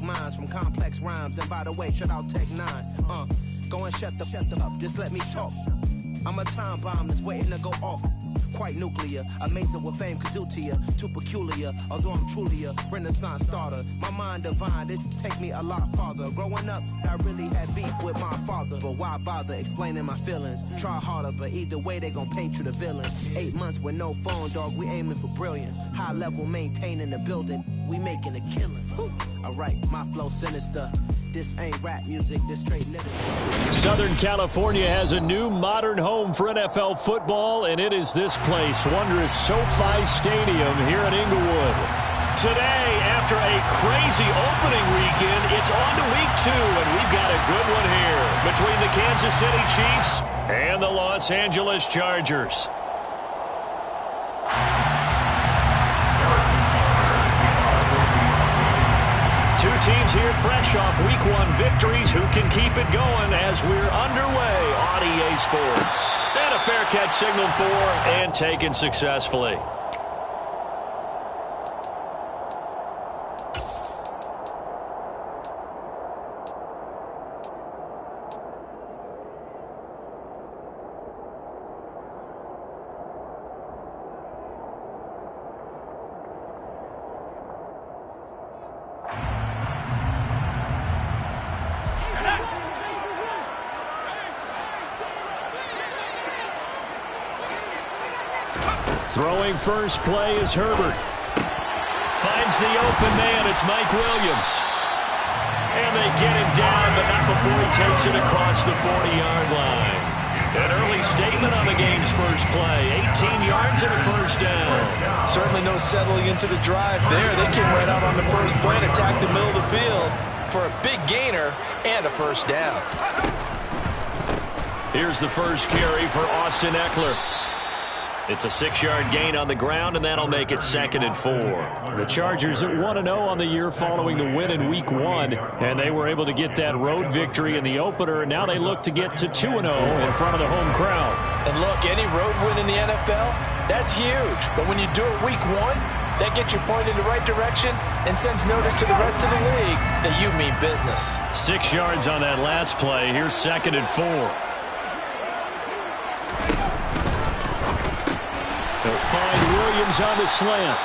minds from complex rhymes. And by the way, shout out Tech 9. Go and shut the up, just let me talk. I'm a time bomb that's waiting to go off. Quite nuclear, amazing what fame could do to you. Too peculiar, although I'm truly a renaissance starter. My mind divine, it take me a lot farther. Growing up, I really had beef with my father. But why bother explaining my feelings? Try harder, but either way they gon' paint you the villain. 8 months with no phone, dog, we aiming for brilliance. High level maintaining the building, we making a killing. Alright, my flow sinister. This ain't rap music, this straight living. Southern California has a new modern home for NFL football, and it is this place, wondrous SoFi Stadium here in Inglewood. Today, after a crazy opening weekend, it's on to week 2, and we've got a good one here between the Kansas City Chiefs and the Los Angeles Chargers. Two teams here fresh off week 1 victories. Who can keep it going as we're underway on EA Sports? And a fair catch signaled for and taken successfully. Throwing first play is Herbert. Finds the open man. It's Mike Williams. And they get him down, but not before he takes it across the 40-yard line. An early statement on the game's first play. 18 yards and a first down. Certainly no settling into the drive there. They came right out on the first play and attacked the middle of the field for a big gainer and a first down. Here's the first carry for Austin Eckler. It's a 6-yard gain on the ground, and that'll make it 2nd and 4. The Chargers at 1-0 on the year following the win in week 1, and they were able to get that road victory in the opener, and now they look to get to 2-0 in front of the home crowd. And look, any road win in the NFL, that's huge. But when you do it week 1, that gets you pointed in the right direction and sends notice to the rest of the league that you mean business. 6 yards on that last play. Here's 2nd and 4. They'll find Williams on the slant.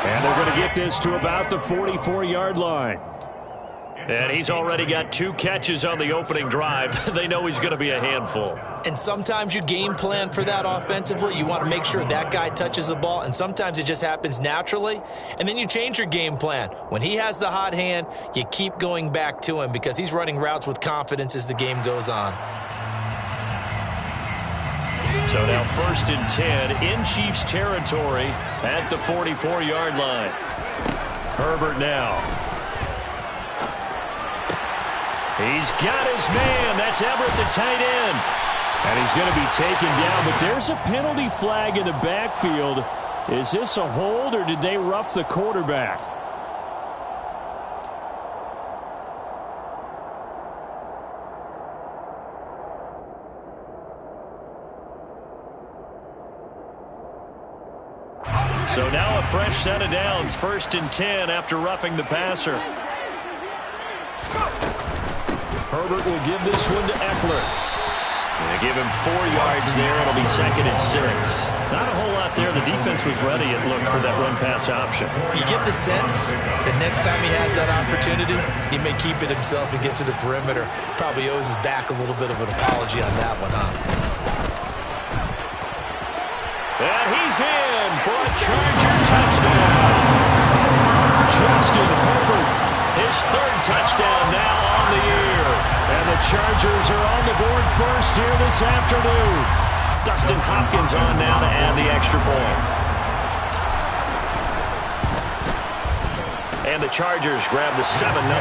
And they're going to get this to about the 44-yard line. And he's already got 2 catches on the opening drive. They know he's going to be a handful. And sometimes you game plan for that offensively. You want to make sure that guy touches the ball, and sometimes it just happens naturally. And then you change your game plan. When he has the hot hand, you keep going back to him because he's running routes with confidence as the game goes on. So now 1st and 10 in Chiefs territory at the 44-yard line. Herbert now. He's got his man. That's Everett, the tight end. And he's going to be taken down, but there's a penalty flag in the backfield. Is this a hold, or did they rough the quarterback? So now a fresh set of downs, 1st and 10 after roughing the passer. Herbert will give this one to Eckler. They give him 4 yards there. It'll be 2nd and 6. Not a whole lot there. The defense was ready, it looked, for that run-pass option. You get the sense that next time he has that opportunity, he may keep it himself and get to the perimeter. Probably owes his back a little bit of an apology on that one, huh? And he's in for a Charger touchdown. Justin Herbert, his 3rd touchdown now on the year. And the Chargers are on the board first here this afternoon. Dustin Hopkins on now to add the extra point. And the Chargers grab the 7-0 lead.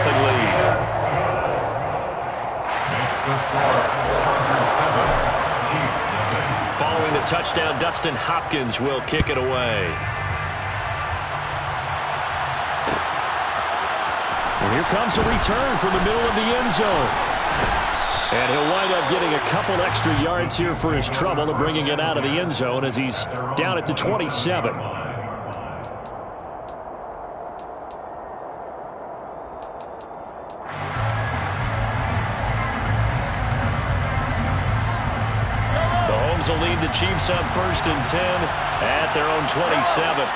Next the score, 407, Chiefs. Following the touchdown, Dustin Hopkins will kick it away. And here comes a return from the middle of the end zone. And he'll wind up getting a couple extra yards here for his trouble to bringing it out of the end zone as he's down at the 27. Mahomes will lead the Chiefs up 1st and 10 at their own 27.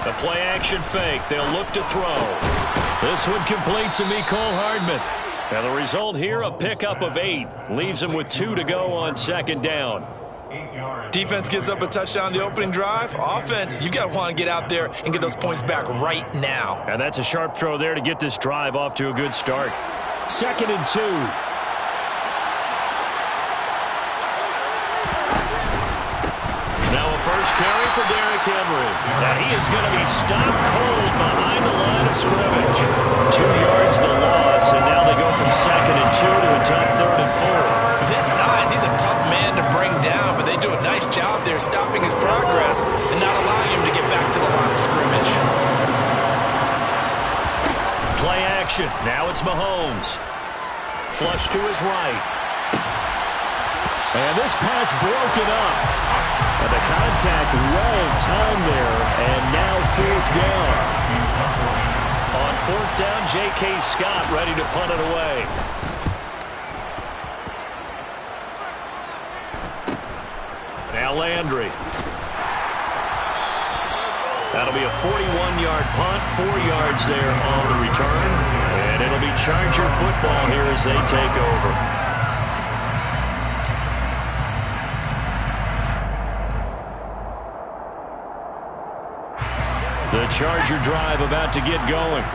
The play-action fake. They'll look to throw. This one complete to Mecole Hardman. And the result here, a pickup of 8. Leaves them with 2 to go on 2nd down. Defense gives up a touchdown on the opening drive. Offense, you got to want to get out there and get those points back right now. And that's a sharp throw there to get this drive off to a good start. 2nd and 2. First carry for Derrick Henry. Now he is going to be stopped cold behind the line of scrimmage. 2 yards the loss, and now they go from 2nd and 2 to a tough 3rd and 4. With his size, he's a tough man to bring down, but they do a nice job there stopping his progress and not allowing him to get back to the line of scrimmage. Play action. Now it's Mahomes. Flush to his right. And this pass broken up. And the contact well-timed there, and now 4th down. On 4th down, J.K. Scott ready to punt it away. Now Landry. That'll be a 41-yard punt, 4 yards there on the return. And it'll be Charger football here as they take over. The Charger drive about to get going.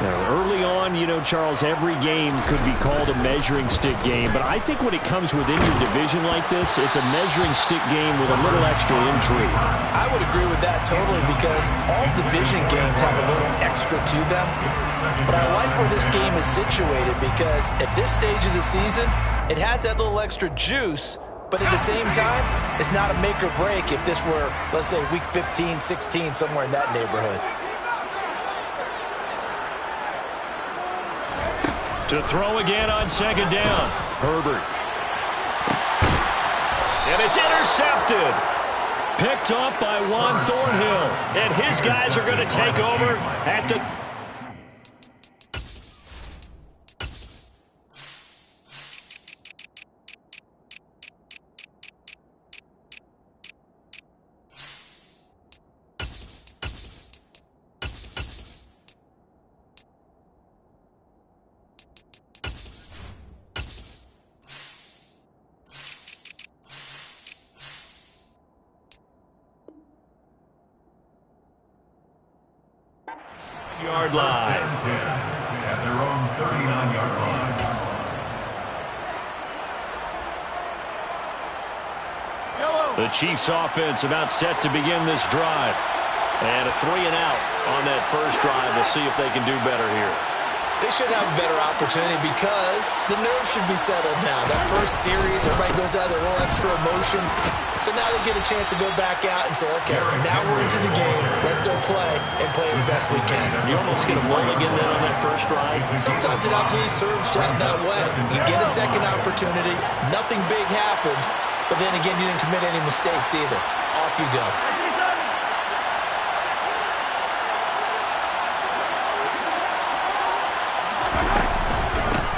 Now, early on, you know, Charles, every game could be called a measuring stick game, but I think when it comes within your division like this, it's a measuring stick game with a little extra intrigue. I would agree with that totally because all division games have a little extra to them. But I like where this game is situated because at this stage of the season, it has that little extra juice. But at the same time, it's not a make or break if this were, let's say, week 15, 16, somewhere in that neighborhood. To throw again on 2nd down. Herbert. And it's intercepted. Picked off by Juan Thornhill. And his guys are going to take over at the... yard line. At their own 39-yard line. The Chiefs offense about set to begin this drive. And a 3-and-out on that first drive. We'll see if they can do better here. They should have a better opportunity because the nerves should be settled now. That first series, everybody goes out with a little extra emotion. So now they get a chance to go back out and say, okay, now we're into the game. Let's go play and play as best we can. You almost get a mulligan then on that first drive. Sometimes it absolutely serves that way. You get a second opportunity. Nothing big happened. But then again, you didn't commit any mistakes either. Off you go.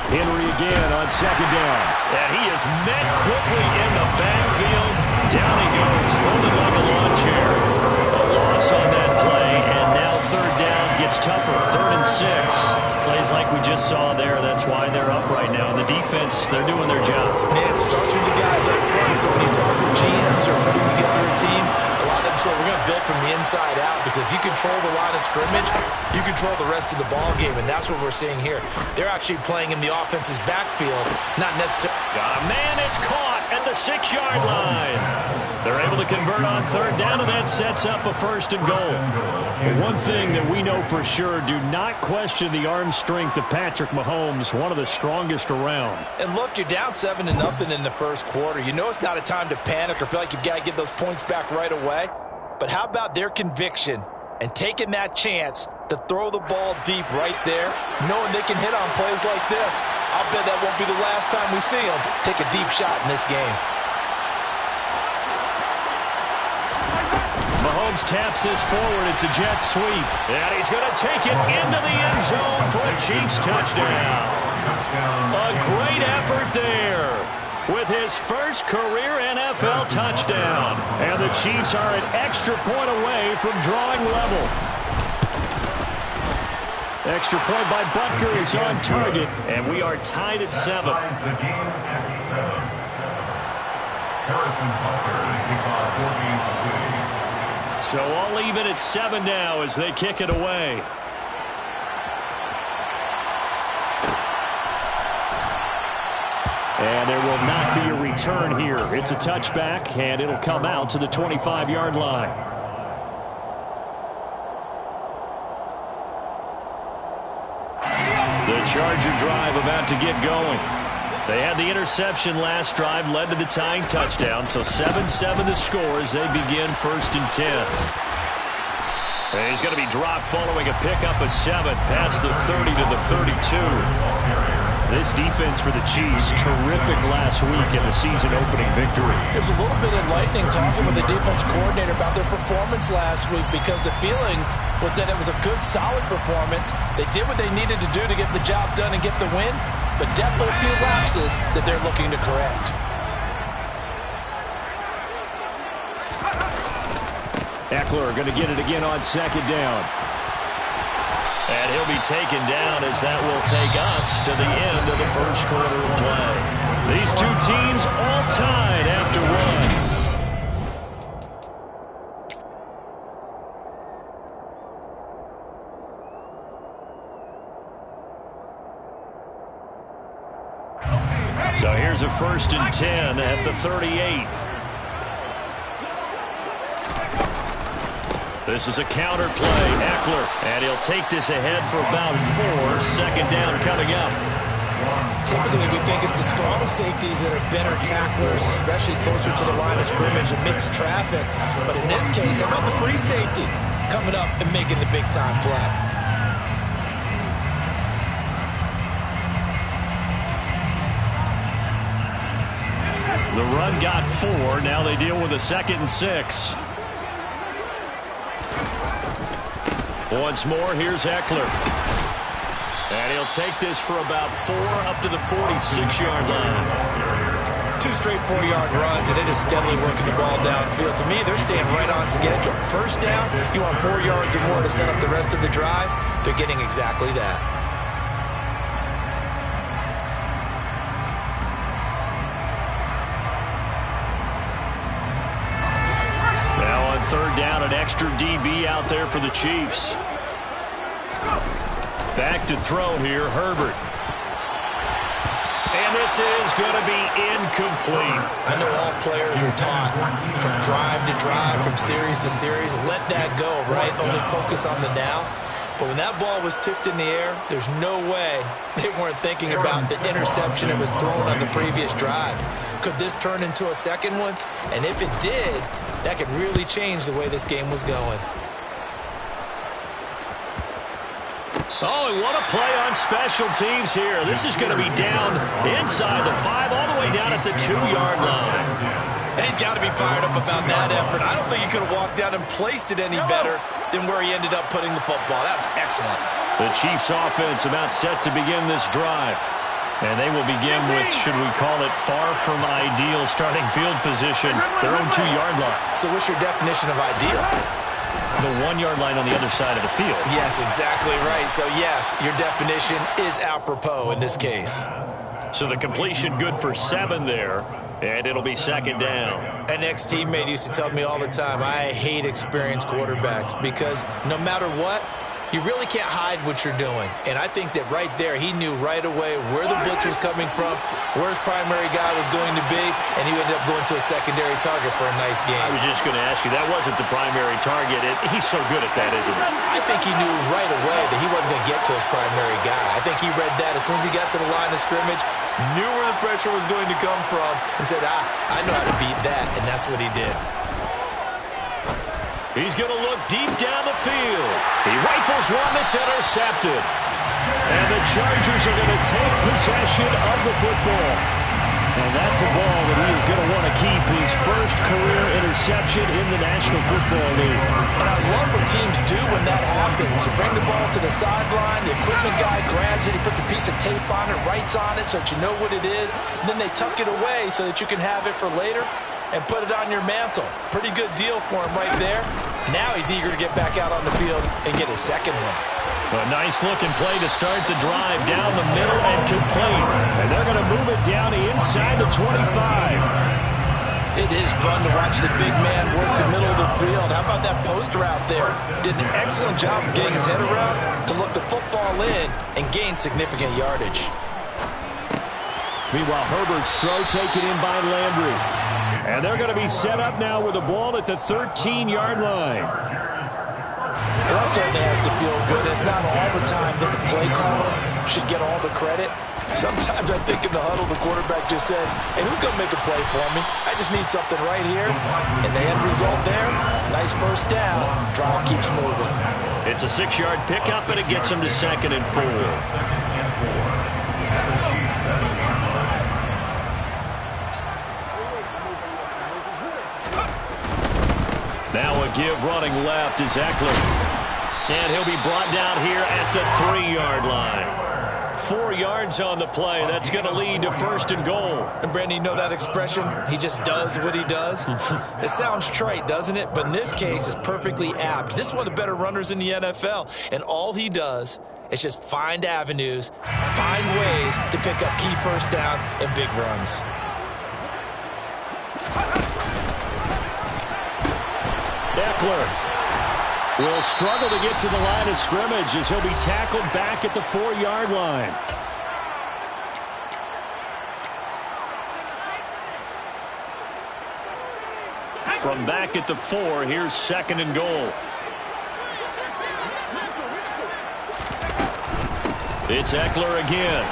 Henry again on 2nd down. And he is met quickly in the backfield. Down he goes, folded like a lawn chair. A loss on that play, and now 3rd down gets tougher. 3rd and 6. Plays like we just saw there. That's why they're up right now. And the defense, they're doing their job. Man, it starts with the guys up front. So when you talk with GMs or putting together a team, a lot of them say we're going to build from the inside out because if you control the line of scrimmage, you control the rest of the ball game, and that's what we're seeing here. They're actually playing in the offense's backfield, not necessarily. Got a man, it's caught at the 6-yard line. They're able to convert on 3rd down, and that sets up a 1st and goal. But one thing that we know for sure, do not question the arm strength of Patrick Mahomes, one of the strongest around. And look, you're down 7-0 in the first quarter. You know it's not a time to panic or feel like you've got to get those points back right away. But how about their conviction and taking that chance to throw the ball deep right there, knowing they can hit on plays like this. I'll bet that won't be the last time we see them take a deep shot in this game. Mahomes taps this forward. It's a jet sweep. And he's going to take it into the end zone for a Chiefs touchdown. A great effort there with his first career NFL touchdown. And the Chiefs are an extra point away from drawing level. Extra point by Butker is on target, and we are tied at 7. The game at 7. Harrison Butker to kick off for Kansas City. So all even at 7 now as they kick it away. And there will not be a return here. It's a touchback, and it'll come out to the 25-yard line. The Charger drive about to get going. They had the interception last drive, led to the tying touchdown, so 7-7 the score as they begin 1st and 10. And he's going to be dropped following a pickup of 7 past the 30 to the 32. This defense for the Chiefs, terrific last week in the season-opening victory. It was a little bit enlightening talking with the defense coordinator about their performance last week because the feeling was that it was a good, solid performance. They did what they needed to do to get the job done and get the win, but definitely a few lapses that they're looking to correct. Eckler going to get it again on 2nd down. And he'll be taken down as that will take us to the end of the first quarter of play. These two teams all tied after 1. So here's a 1st and 10 at the 38. This is a counter play, Eckler, and he'll take this ahead for about 4. 2nd down coming up. Typically, we think it's the strong safeties that are better tacklers, especially closer to the line of scrimmage amidst traffic. But in this case, how about the free safety coming up and making the big-time play? The run got 4. Now they deal with a 2nd and 6. Once more, here's Eckler. And he'll take this for about 4 up to the 46-yard line. 2 straight 4-yard runs, and it is steadily working the ball downfield. To me, they're staying right on schedule. 1st down, you want 4 yards or more to set up the rest of the drive. They're getting exactly that. Now on 3rd down, an extra DB out there for the Chiefs. Back to throw here, Herbert. And this is going to be incomplete. I know all players are taught from drive to drive, from series to series. Let that go, right? Only focus on the now. But when that ball was tipped in the air, there's no way they weren't thinking about the interception that was thrown on the previous drive. Could this turn into a second one? And if it did, that could really change the way this game was going. Oh, and what a play on special teams here. This is going to be down inside the 5, all the way down at the 2-yard line. And he's got to be fired up about that effort. I don't think he could have walked down and placed it any better than where he ended up putting the football. That's excellent. The Chiefs offense about set to begin this drive. And they will begin with, should we call it, far from ideal starting field position, their own 2-yard line. So what's your definition of ideal? The 1-yard line on the other side of the field. Yes, exactly right. So, yes, your definition is apropos in this case. So the completion good for 7 there, and it'll be 2nd down. An ex-teammate used to tell me all the time, I hate experienced quarterbacks because no matter what, you really can't hide what you're doing. And I think that right there, he knew right away where the blitz was coming from, where his primary guy was going to be, and he ended up going to a secondary target for a nice game. I was just going to ask you, that wasn't the primary target. He's so good at that, isn't he? I think he knew right away that he wasn't going to get to his primary guy. I think he read that as soon as he got to the line of scrimmage, knew where the pressure was going to come from, and said, I know how to beat that, and that's what he did. He's going to look deep down the field. He rifles one that's intercepted. And the Chargers are going to take possession of the football. And that's a ball that he is going to want to keep, his first career interception in the National Football League. And I love what teams do when that happens. You bring the ball to the sideline, the equipment guy grabs it, he puts a piece of tape on it, writes on it so that you know what it is, and then they tuck it away so that you can have it for later and put it on your mantle. Pretty good deal for him right there. Now he's eager to get back out on the field and get his second one. A nice-looking play to start the drive down the middle and complete. And they're going to move it down inside the 25. It is fun to watch the big man work the middle of the field. How about that poster out there? Did an excellent job of getting his head around to look the football in and gain significant yardage. Meanwhile, Herbert's throw taken in by Landry. And they're going to be set up now with the ball at the 13-yard line. Well, that certainly has to feel good. It's not all the time that the play caller should get all the credit. Sometimes I think in the huddle, the quarterback just says, hey, who's going to make a play for me? I just need something right here. And the end result there, nice first down. Drive keeps moving. It's a 6-yard pickup, and it gets him to 2nd and 4. Now a give running left is Eckler. And he'll be brought down here at the 3-yard line. 4 yards on the play. That's going to lead to 1st and goal. And Brandon, you know that expression? He just does what he does. It sounds trite, doesn't it? But in this case, it's perfectly apt. This is one of the better runners in the NFL. And all he does is just find avenues, find ways to pick up key first downs and big runs. Eckler will struggle to get to the line of scrimmage as he'll be tackled back at the 4-yard line. From back at the 4, here's 2nd and goal. It's Eckler again.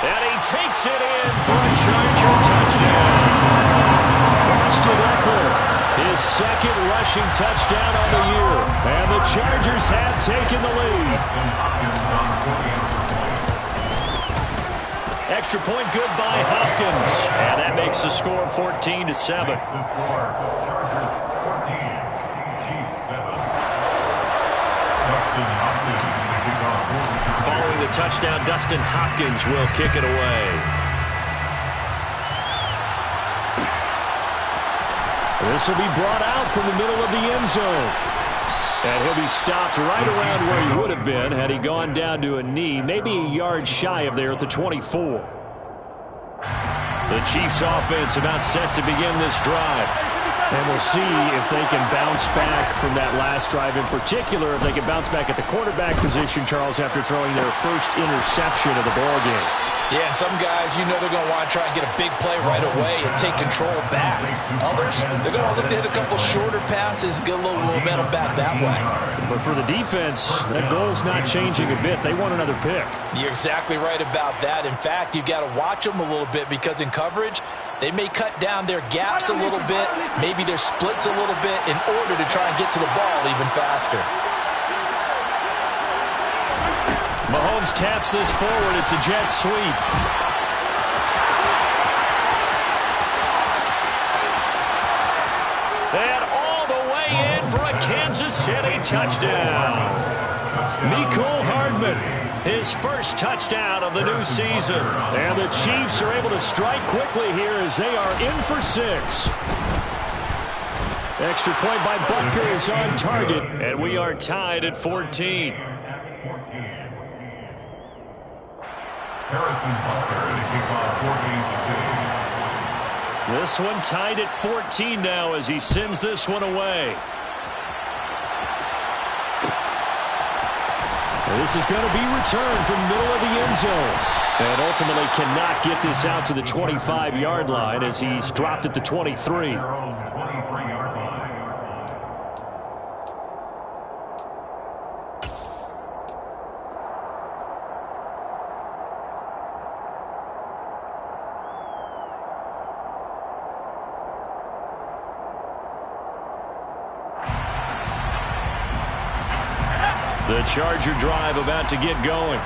And he takes it in for a Charger touchdown. Austin Eckler, his 2nd rushing touchdown on the year. And the Chargers have taken the lead. Extra point good by Hopkins. And that makes the score 14-7. Following the touchdown, Dustin Hopkins will kick it away. This will be brought out from the middle of the end zone. And he'll be stopped right around where he would have been had he gone down to a knee, maybe a yard shy of there at the 24. The Chiefs offense about set to begin this drive. And we'll see if they can bounce back from that last drive, in particular if they can bounce back at the quarterback position, Charles, after throwing their first interception of the ballgame. Yeah, and some guys, you know they're going to want to try and get a big play right away and take control back. Others, they're going to look to hit a couple shorter passes, get a little momentum back that way. But for the defense, that goal's not changing a bit. They want another pick. You're exactly right about that. In fact, you've got to watch them a little bit because in coverage, they may cut down their gaps a little bit, maybe their splits a little bit in order to try and get to the ball even faster. Mahomes taps this forward. It's a jet sweep. And all the way in for a Kansas City touchdown. Mecole Hardman, his first touchdown of the new season. And the Chiefs are able to strike quickly here as they are in for 6. Extra point by Butker is on target, and we are tied at 14. Harrison Butker to kick off for Kansas City. This one tied at 14 now as he sends this one away. And this is going to be returned from the middle of the end zone. And ultimately cannot get this out to the 25-yard line as he's dropped at the 23. The Charger drive about to get going.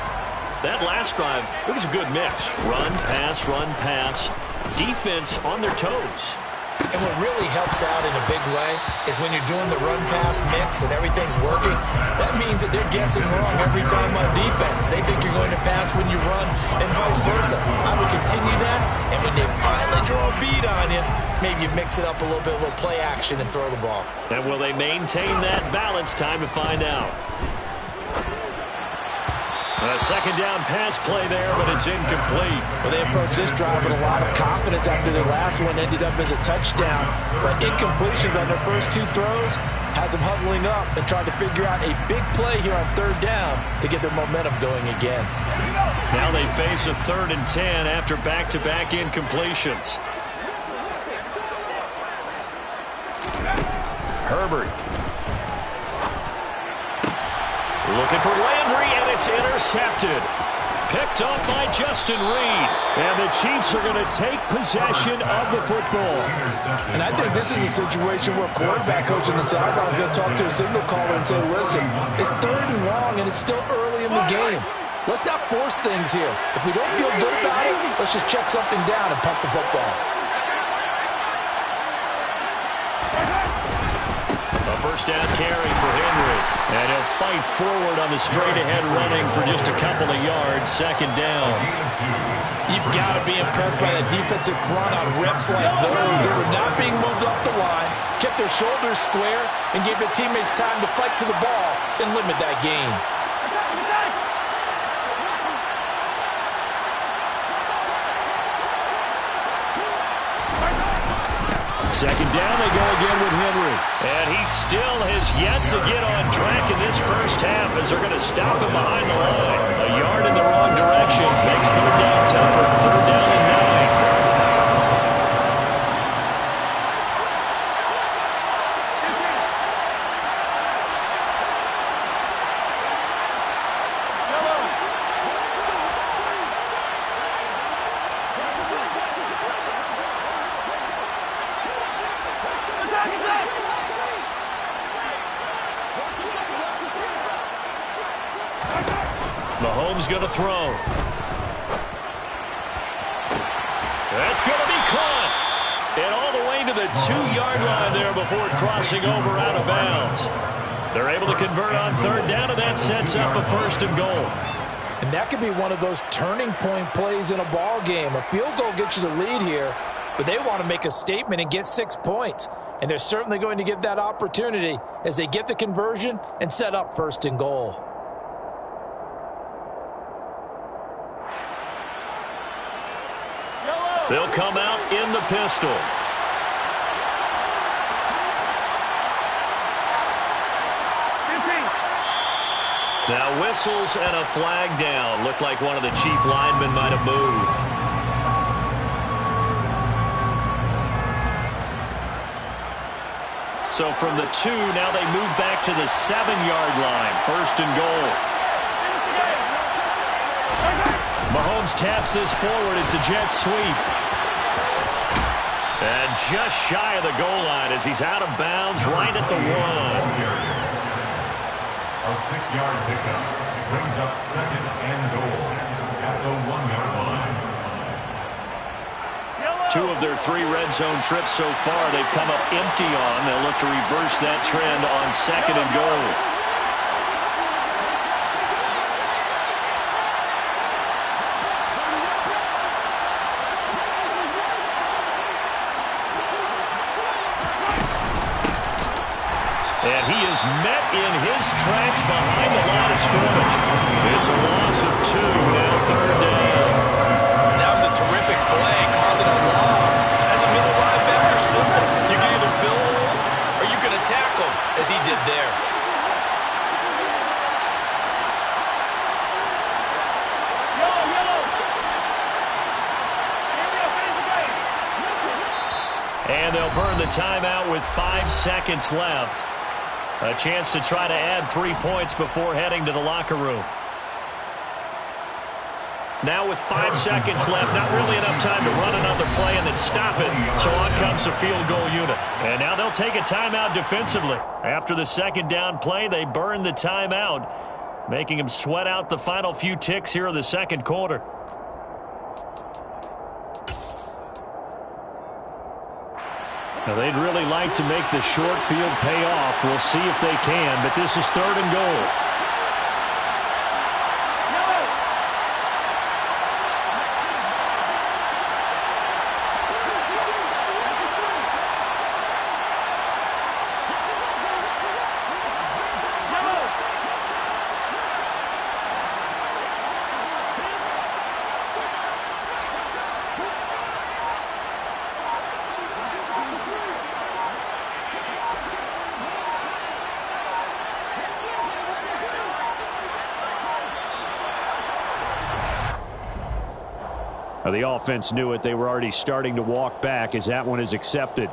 That last drive, it was a good mix. Run, pass, defense on their toes. And what really helps out in a big way is when you're doing the run-pass mix and everything's working, that means that they're guessing wrong every time on defense. They think you're going to pass when you run and vice versa. I would continue that, and when they finally draw a beat on you, maybe you mix it up a little bit, a little play action, and throw the ball. And will they maintain that balance? Time to find out. A second down pass play there, but it's incomplete. Well, they approached this drive with a lot of confidence after their last one ended up as a touchdown. But incompletions on their first two throws has them huddling up and trying to figure out a big play here on third down to get their momentum going again. Now they face a 3rd and 10 after back-to-back incompletions. Herbert. Looking for Landry, and it's intercepted. Picked up by Justin Reed. And the Chiefs are going to take possession of the football. And I think this is a situation where quarterback coach on the sideline is going to talk to a signal caller and say, listen, it's 3rd and long, and it's still early in the game. Let's not force things here. If we don't feel good about it, let's just check something down and punt the football. A first down carry for Henry. And he'll fight forward on the straight-ahead running for just a couple of yards. 2nd down. You've got to be impressed by the defensive front on reps like those. They were not being moved off the line, kept their shoulders square, and gave their teammates time to fight to the ball and limit that gain. Second down, they go again with Henry. And he still has yet to get on track in this first half as they're going to stop him behind the line. A yard in the wrong direction makes 3rd down tougher. 3rd down and 9. Mahomes going to throw. That's going to be caught. And all the way to the 2-yard line there before crossing over out of bounds. They're able to convert on 3rd down, and that sets up a 1st and goal. And that could be one of those turning point plays in a ball game. A field goal gets you the lead here, but they want to make a statement and get 6 points. And they're certainly going to get that opportunity as they get the conversion and set up 1st and goal. They'll come out in the pistol. Now whistles and a flag down. Looked like one of the chief linemen might have moved. So from the 2, now they move back to the 7-yard line. 1st and goal. Mahomes taps this forward. It's a jet sweep. And just shy of the goal line as he's out of bounds right at the 1. A 6-yard pickup brings up 2nd and goal at the 1-yard line. 2 of their 3 red zone trips so far they've come up empty on. They'll look to reverse that trend on 2nd and goal. And he is met in his tracks behind the line of scrimmage. It's a loss of 2, now 3rd down. That was a terrific play, causing a loss. As a middle linebacker, simple. You can either fill holes or you can attack them, as he did there. And they'll burn the timeout with 5 seconds left. A chance to try to add 3 points before heading to the locker room. Now with 5 seconds left, not really enough time to run another play and then stop it. So on comes the field goal unit. And now they'll take a timeout defensively. After the 2nd down play, they burn the timeout. making him sweat out the final few ticks here in the second quarter. Now, they'd really like to make the short field pay off. We'll see if they can, but this is 3rd and goal. The offense knew it. They were already starting to walk back as that one is accepted.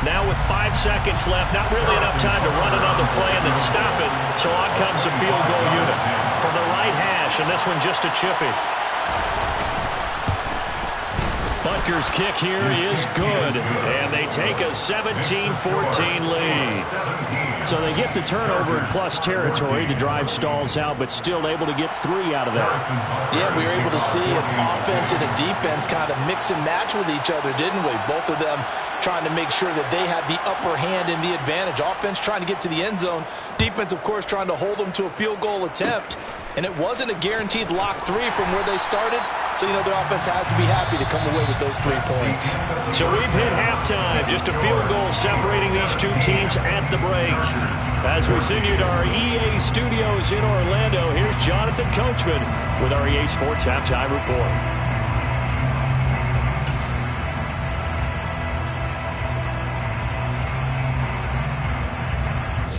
Now with 5 seconds left, not really enough time to run another play and then stop it. So on comes the field goal unit from the right hash, and this one just a chippy. Butker's kick here is good, and they take a 17-14 lead. So they get the turnover in plus territory. The drive stalls out, but still able to get 3 out of that. Yeah, we were able to see an offense and a defense kind of mix and match with each other, didn't we? Both of them trying to make sure that they had the upper hand and the advantage. Offense trying to get to the end zone. Defense, of course, trying to hold them to a field goal attempt. And it wasn't a guaranteed lock 3 from where they started. So, you know, the offense has to be happy to come away with those 3 points. So we've hit halftime. Just a field goal separating these two teams at the break. As we send you to our EA studios in Orlando, here's Jonathan Coachman with our EA Sports Halftime Report.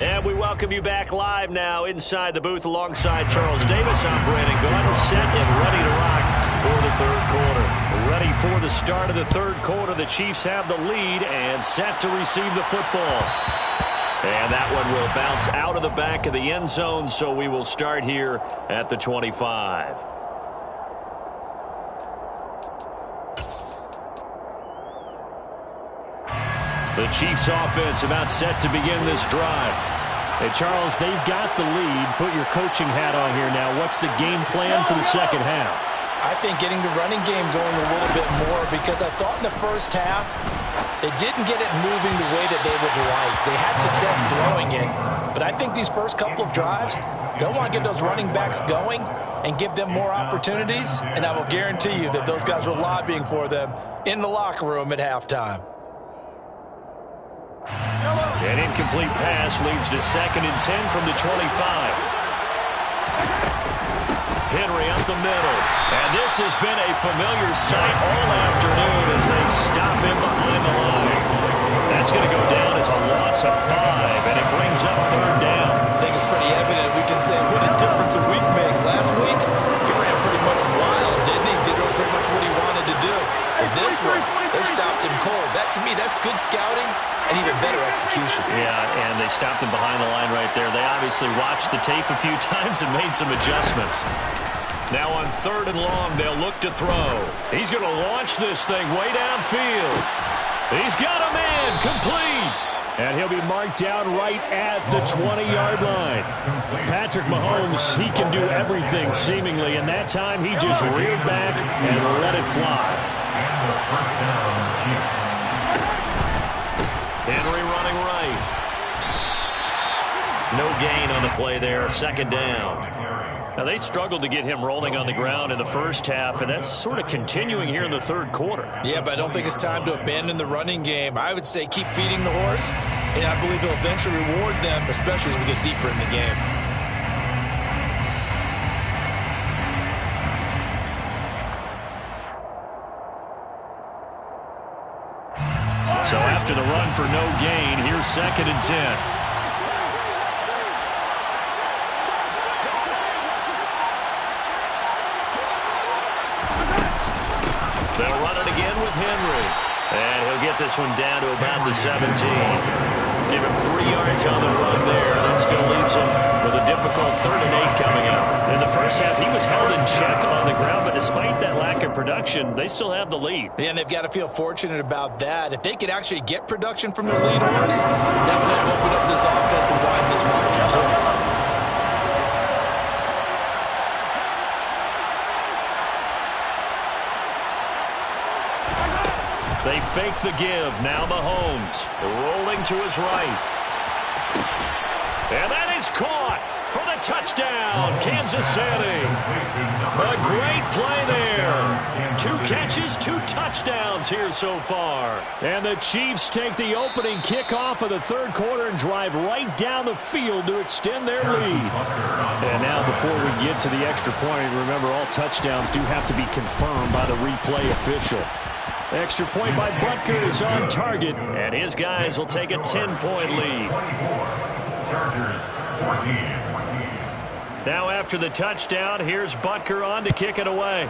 And we welcome you back live now inside the booth alongside Charles Davis. I'm Brandon Gordon, set and ready to rock for the third quarter. Ready for the start of the third quarter. The Chiefs have the lead and set to receive the football. And that one will bounce out of the back of the end zone, so we will start here at the 25. The Chiefs offense about set to begin this drive. Hey, Charles, they've got the lead. Put your coaching hat on here now. What's the game plan for the second half? I think getting the running game going a little bit more, because I thought in the first half they didn't get it moving the way that they would like. They had success throwing it, but I think these first couple of drives, they'll want to get those running backs going and give them more opportunities, and I will guarantee you that those guys were lobbying for them in the locker room at halftime. An incomplete pass leads to 2nd and 10 from the 25. Henry up the middle. And this has been a familiar sight all afternoon as they stop him behind the line. That's going to go down as a loss of 5, and it brings up 3rd down. I think it's pretty evident. We can say what a difference a week makes. Last week, he ran pretty much wild, didn't he? Did pretty much what he wanted to do. But this one, they stopped him cold. That, to me, that's good scouting and even better execution. Yeah, and they stopped him behind the line right there. They obviously watched the tape a few times and made some adjustments. Now on 3rd and long, they'll look to throw. He's going to launch this thing way downfield. He's got a man, complete. And he'll be marked down right at the 20-yard line. Patrick Mahomes, he can do everything seemingly, and that time he just reared back and let it fly. And the first down, Chiefs. Henry running right. No gain on the play there. 2nd down. Now, they struggled to get him rolling on the ground in the first half, and that's sort of continuing here in the third quarter. Yeah, but I don't think it's time to abandon the running game. I would say keep feeding the horse, and I believe he'll eventually reward them, especially as we get deeper in the game. So after the run for no gain, here's 2nd and 10. They'll run it again with Henry. And he'll get this one down to about the 17. Give him 3 yards on the run there. That still leaves him with a difficult 3rd and 8 coming up. In the first first half, he was held in check on the ground, but despite that lack of production, they still have the lead. Yeah, and they've got to feel fortunate about that. If they could actually get production from their lead horse, that would have opened up this offense and widen this margin too. They fake the give. Now Mahomes rolling to his right. And that is caught for the touchdown, Kansas City. A great play there. 2 catches, 2 touchdowns here so far. And the Chiefs take the opening kickoff of the third quarter and drive right down the field to extend their lead. And now before we get to the extra point, remember all touchdowns do have to be confirmed by the replay official. Extra point by Butker is on target, and his guys will take a 10-point lead. Chargers 14. Now after the touchdown, here's Butker on to kick it away.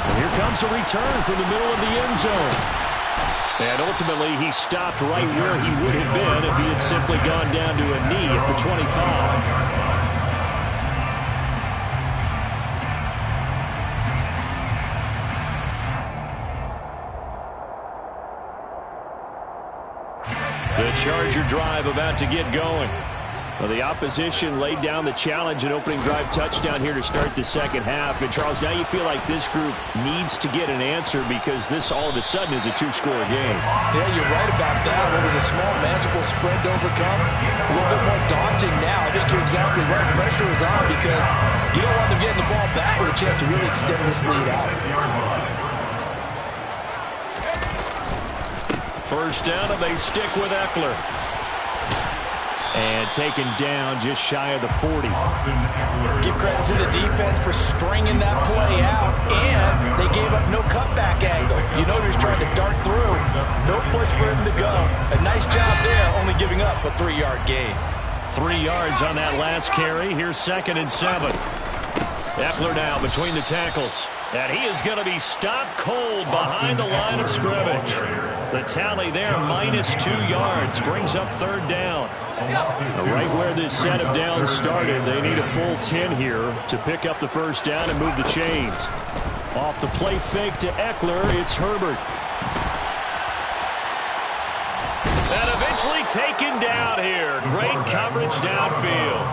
And here comes a return from the middle of the end zone. And ultimately, he stopped right where he would have been if he had simply gone down to a knee at the 25. The Charger drive about to get going. Well, the opposition laid down the challenge and opening drive touchdown here to start the second half. And, Charles, now you feel like this group needs to get an answer because this all of a sudden is a 2-score game. Yeah, you're right about that. What was a small, manageable spread to overcome? A little bit more daunting now. I think you're exactly right. Pressure is on because you don't want them getting the ball back with a chance to really extend this lead out. First down, and they stick with Eckler. And taken down just shy of the 40. Give credit to the defense for stringing that play out, and they gave up no cutback angle. You know he's trying to dart through. No place for him to go. A nice job there, only giving up a 3-yard gain. 3 yards on that last carry. Here's 2nd and 7. Eckler now between the tackles. And he is going to be stopped cold behind the line of scrimmage. The tally there, -2 yards, brings up 3rd down. Right where this set of downs started, they need a full 10 here to pick up the first down and move the chains. Off the play fake to Eckler, it's Herbert. And eventually taken down here. Great coverage downfield.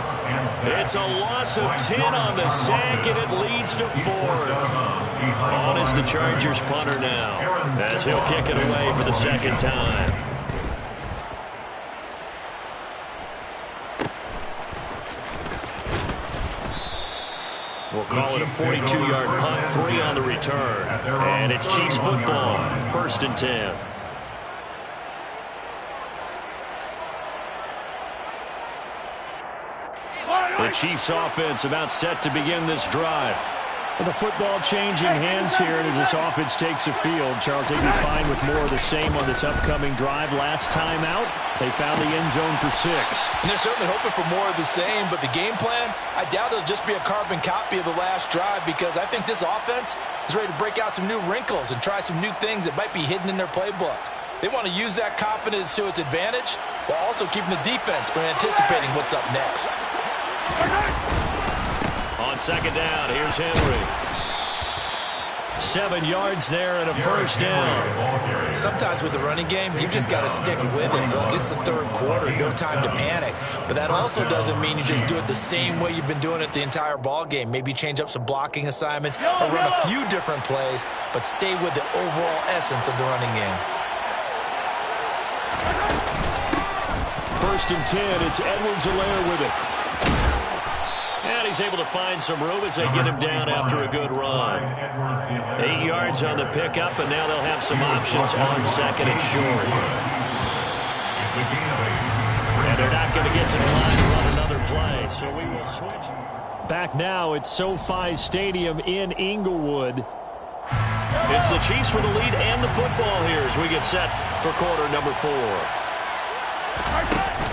It's a loss of 10 on the sack, and it leads to 4th. On is the Chargers punter now, as he'll kick it away for the 2nd time. We'll call it a 42-yard punt, 3 on the return. And it's Chiefs football, 1st and 10. The Chiefs offense about set to begin this drive. With the football changing hands here, and as this offense takes the field, Charles, they'd be fine with more of the same on this upcoming drive. Last time out, they found the end zone for 6. And they're certainly hoping for more of the same, but the game plan, I doubt it'll just be a carbon copy of the last drive because I think this offense is ready to break out some new wrinkles and try some new things that might be hidden in their playbook. They want to use that confidence to its advantage while also keeping the defense from anticipating what's up next. On 2nd down, here's Henry. 7 yards there and a first down. Sometimes with the running game, you've just got to stick with it. Look, it's the 3rd quarter, no time to panic. But that also doesn't mean you just do it the same way you've been doing it the entire ball game. Maybe change up some blocking assignments or run a few different plays, but stay with the overall essence of the running game. 1st and 10, it's Edwards-Helaire with it. And he's able to find some room as they get him down after a good run. 8 yards on the pickup, and now they'll have some options on 2nd and short. And they're not going to get to the line to run another play, so we will switch. Back now at SoFi Stadium in Inglewood. It's the Chiefs with the lead and the football here as we get set for quarter number 4.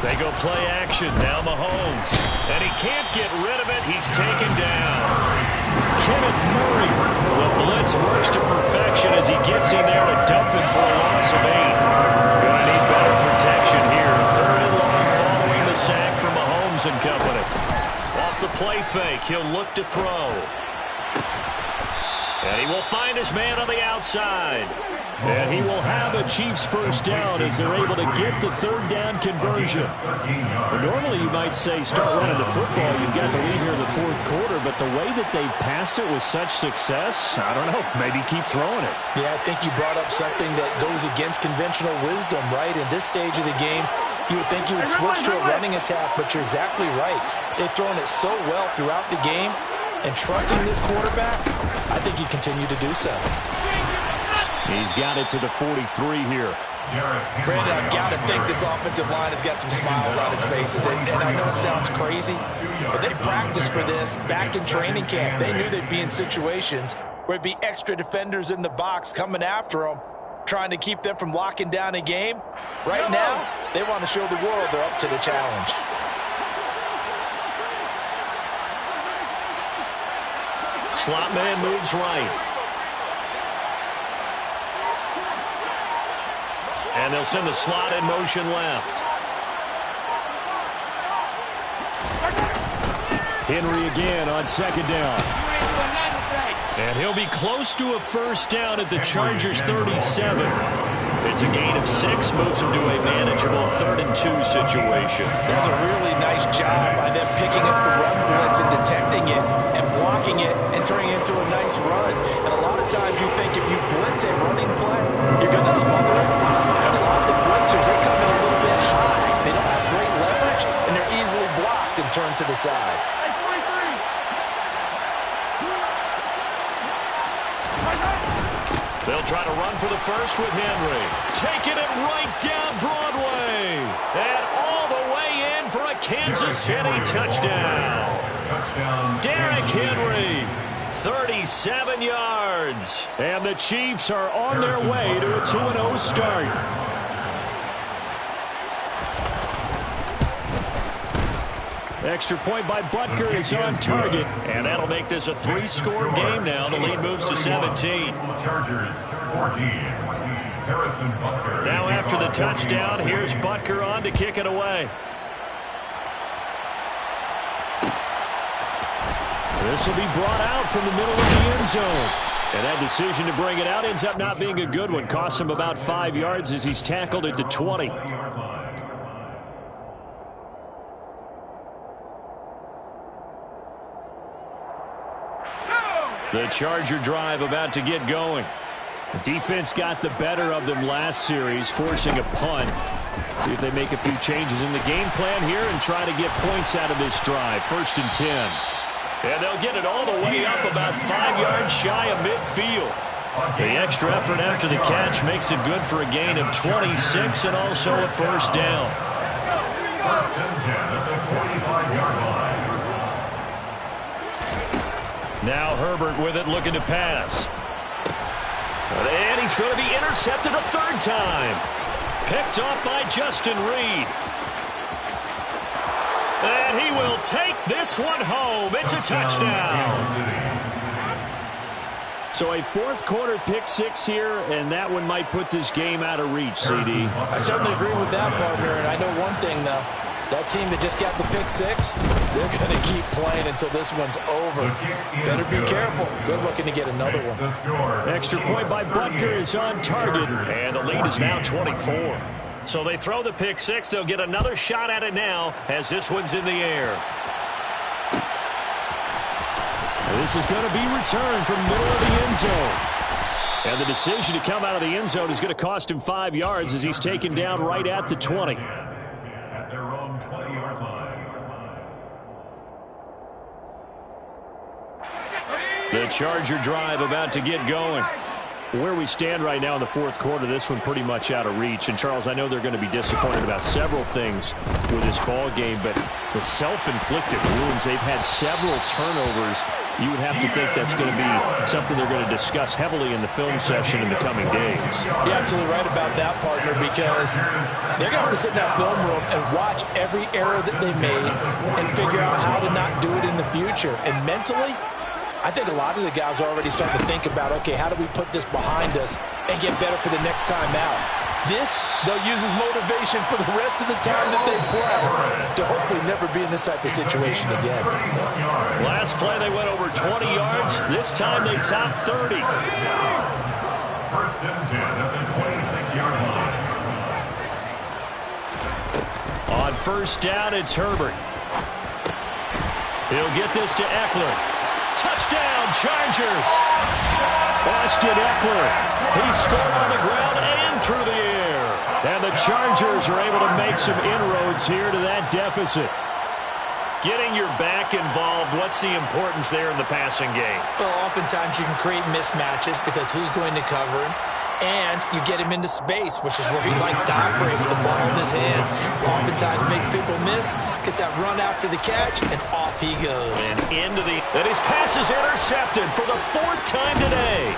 They go play action. Now Mahomes. And he can't get rid of it. He's taken down. Kenneth Murray. The blitz works to perfection as he gets in there to dump him for a loss of 8. Gonna need better protection here. 3rd and long following the sack from fake. He'll look to throw. And he will find his man on the outside. And he will have a Chiefs first down as they're able to get the third down conversion. But normally you might say start running the football. You've got the lead here in the fourth quarter. But the way that they've passed it with such success, I don't know, maybe keep throwing it. Yeah, I think you brought up something that goes against conventional wisdom, right? In this stage of the game, you would think you would switch to a running attack, but you're exactly right. They've thrown it so well throughout the game, and trusting this quarterback, I think you continue to do so. He's got it to the 43 here. Brandon, I've got to think this offensive line has got some smiles on its faces, and I know it sounds crazy, but they practiced for this back in training camp. They knew they'd be in situations where it'd be extra defenders in the box coming after them, trying to keep them from locking down a game. Right now, they want to show the world they're up to the challenge. Slot man moves right. And they'll send the slot in motion left. Henry again on second down. And he'll be close to a first down at the Chargers' 37. It's a gain of 6, moves him to a manageable 3rd and 2 situation. That's a really nice job by them picking up the run blitz and detecting it and blocking it and turning it into a nice run. And a lot of times you think if you blitz a running play, you're going to smother it. But a lot of the blitzers, they come in a little bit high. They don't have great leverage, and they're easily blocked and turned to the side. They'll try to run for the first with Henry. Taking it right down Broadway. And all the way in for a Kansas City touchdown. Derrick Henry, 37 yards. And the Chiefs are on their way to a 2-0 start. Extra point by Butker is on target. And that'll make this a 3-score game now. The lead moves to 17. Now after the touchdown, here's Butker on to kick it away. This will be brought out from the middle of the end zone. And that decision to bring it out ends up not being a good one. Costs him about 5 yards as he's tackled at the 20. The Charger drive about to get going. The defense got the better of them last series, forcing a punt. See if they make a few changes in the game plan here and try to get points out of this drive. 1st and 10. And they'll get it all the way up about 5 yards shy of midfield. The extra effort after the catch makes it good for a gain of 26 and also a first down. 1st and 10 at the 45-yard line. Now Herbert with it, looking to pass. And he's going to be intercepted a 3rd time. Picked off by Justin Reed. And he will take this one home. It's a touchdown. So a 4th quarter pick 6 here, and that one might put this game out of reach, CD. I certainly agree with that, partner. And I know one thing, though. That team that just got the pick 6, they're going to keep playing until this one's over. Better be careful. Good looking to get another one. Extra point by Butker is on target. And the lead is now 24. So they throw the pick 6. They'll get another shot at it now as this one's in the air. This is going to be returned from middle of the end zone. And the decision to come out of the end zone is going to cost him 5 yards as he's taken down right at the 20. At their own 20-yard line. The Charger drive about to get going. Where we stand right now in the 4th quarter, this one pretty much out of reach. And, Charles, I know they're going to be disappointed about several things with this ball game, but the self-inflicted wounds, they've had several turnovers. You would have to think that's going to be something they're going to discuss heavily in the film session in the coming days. You're absolutely right about that, partner, because they're going to have to sit in that film room and watch every error that they made and figure out how to not do it in the future. And mentally, I think a lot of the guys are already starting to think about, okay, how do we put this behind us and get better for the next time out? This, they'll use as motivation for the rest of the time that they play to hopefully never be in this type of situation again. Last play, they went over 20 yards. This time, they topped 30. First and 10 at the 26-yard line. On first down, it's Herbert. He'll get this to Eckler. Touchdown, Chargers! Austin Eckler. He scored on the ground and through the air. And the Chargers are able to make some inroads here to that deficit. Getting your back involved, what's the importance there in the passing game? Well, oftentimes you can create mismatches because who's going to cover him? And you get him into space, which is where he likes to operate with the ball in his hands. Oftentimes makes people miss, gets that run after the catch, and off he goes. And his pass is intercepted for the 4th time today.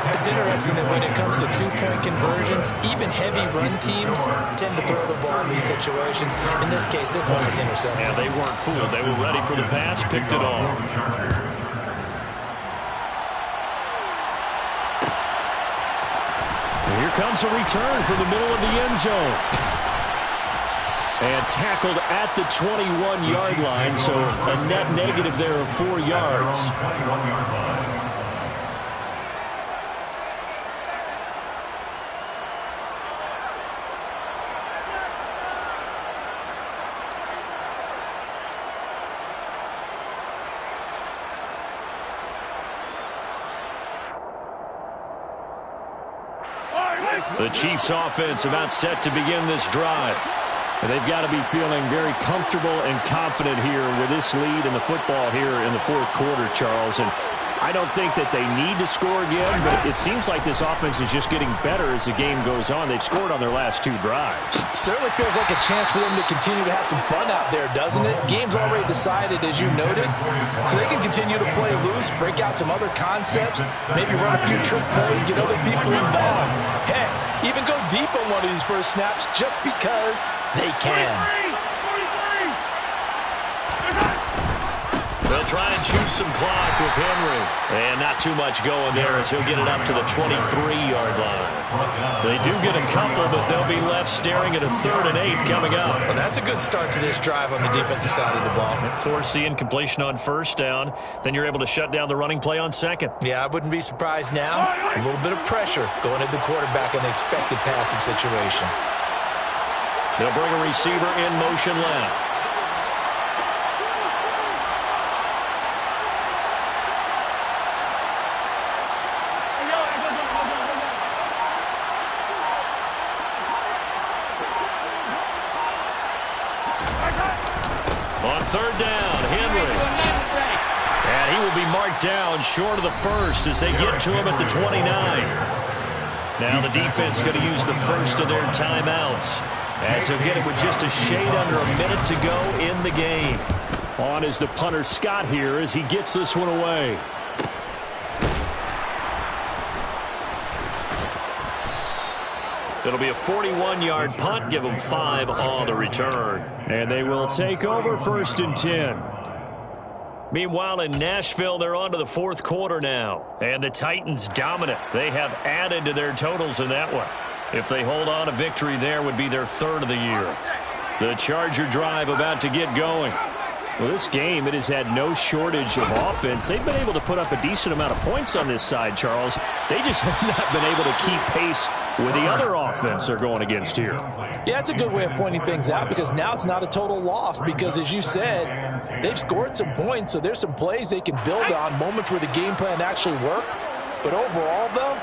It's interesting that when it comes to two-point conversions, even heavy run teams tend to throw the ball in these situations. In this case, this one was intercepted. Yeah, they weren't fooled. They were ready for the pass, picked it off. Here comes a return from the middle of the end zone. And tackled at the 21-yard line, so a net negative there of 4 yards. The Chiefs offense about set to begin this drive. And they've got to be feeling very comfortable and confident here with this lead in the football here in the 4th quarter, Charles. And I don't think that they need to score again, but it seems like this offense is just getting better as the game goes on. They've scored on their last 2 drives. Certainly feels like a chance for them to continue to have some fun out there, doesn't it? Game's already decided, as you noted, so they can continue to play loose, break out some other concepts, maybe run a few trick plays, get other people involved. Heck, even go deep on one of these first snaps just because they can. They'll try and choose some clock with Henry. And not too much going there as he'll get it up to the 23-yard line. They do get a couple, but they'll be left staring at a 3rd and 8 coming up. Well, that's a good start to this drive on the defensive side of the ball. Force the incompletion on first down. Then you're able to shut down the running play on second. Yeah, I wouldn't be surprised now. A little bit of pressure going at the quarterback in an expected passing situation. They'll bring a receiver in motion left. On 3rd down, Henry. And he will be marked down short of the first as they get to him at the 29. Now the defense going to use the first of their timeouts as he'll get it with just a shade under a minute to go in the game. On is the punter Scott here as he gets this one away. It'll be a 41-yard punt. Give them 5 on the return. And they will take over 1st and 10. Meanwhile, in Nashville, they're on to the 4th quarter now. And the Titans dominant. They have added to their totals in that one. If they hold on, a victory there would be their 3rd of the year. The Charger drive about to get going. Well, this game, it has had no shortage of offense. They've been able to put up a decent amount of points on this side, Charles. They just have not been able to keep pace with the other offense they're going against here. Yeah, it's a good way of pointing things out because now it's not a total loss because, as you said, they've scored some points, so there's some plays they can build on, moments where the game plan actually worked. But overall, though,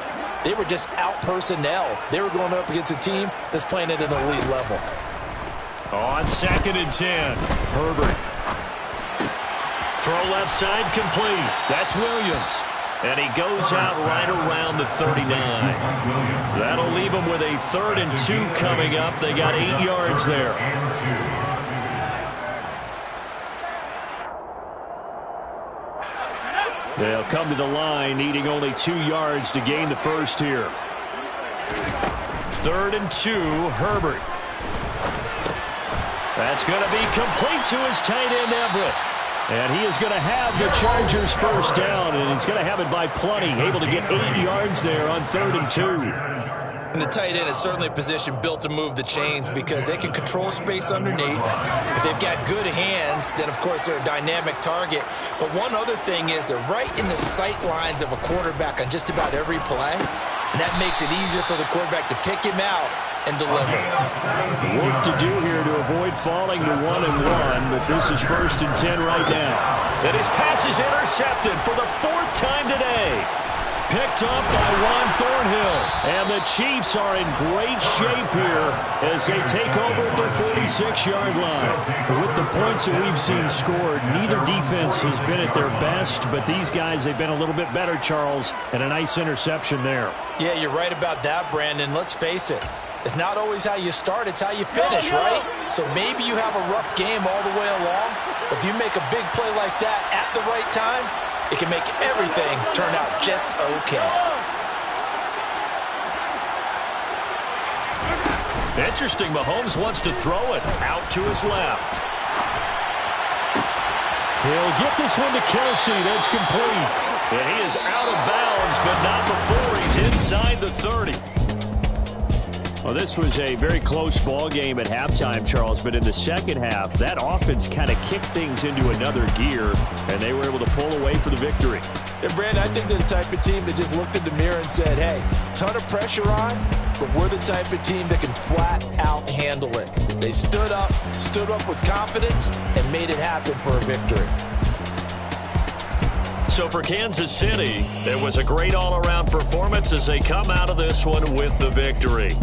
they were just out personnel. They were going up against a team that's playing at an elite level. On 2nd and 10, Herbert. Throw left side complete. That's Williams. And he goes out right around the 39. That'll leave him with a 3rd and 2 coming up. They got 8 yards there. They'll come to the line, needing only 2 yards to gain the first here. 3rd and 2, Herbert. That's going to be complete to his tight end, Everett. And he is going to have the Chargers first down, and he's going to have it by plenty, able to get 8 yards there on 3rd and 2. And the tight end is certainly a position built to move the chains because they can control space underneath. If they've got good hands, then, of course, they're a dynamic target. But one other thing is they're right in the sight lines of a quarterback on just about every play, and that makes it easier for the quarterback to pick him out and deliver. Work to do here to avoid falling to 1-1, but this is 1st and 10 right now. And his pass is intercepted for the 4th time today. Picked up by Juan Thornhill. And the Chiefs are in great shape here as they take over at their 46-yard line. With the points that we've seen scored, neither defense has been at their best, but these guys, they've been a little bit better, Charles, and a nice interception there. Yeah, you're right about that, Brandon. Let's face it. It's not always how you start, it's how you finish, right? So maybe you have a rough game all the way along, but if you make a big play like that at the right time, it can make everything turn out just okay. Interesting, Mahomes wants to throw it out to his left. He'll get this one to Kelsey. That's complete. And he is out of bounds, but not before he's inside the 30. Well, this was a very close ball game at halftime, Charles, but in the second half, that offense kind of kicked things into another gear, and they were able to pull away for the victory. And, Brandon, I think they're the type of team that just looked in the mirror and said, hey, ton of pressure on, but we're the type of team that can flat out handle it. They stood up with confidence, and made it happen for a victory. So for Kansas City, it was a great all-around performance as they come out of this one with the victory.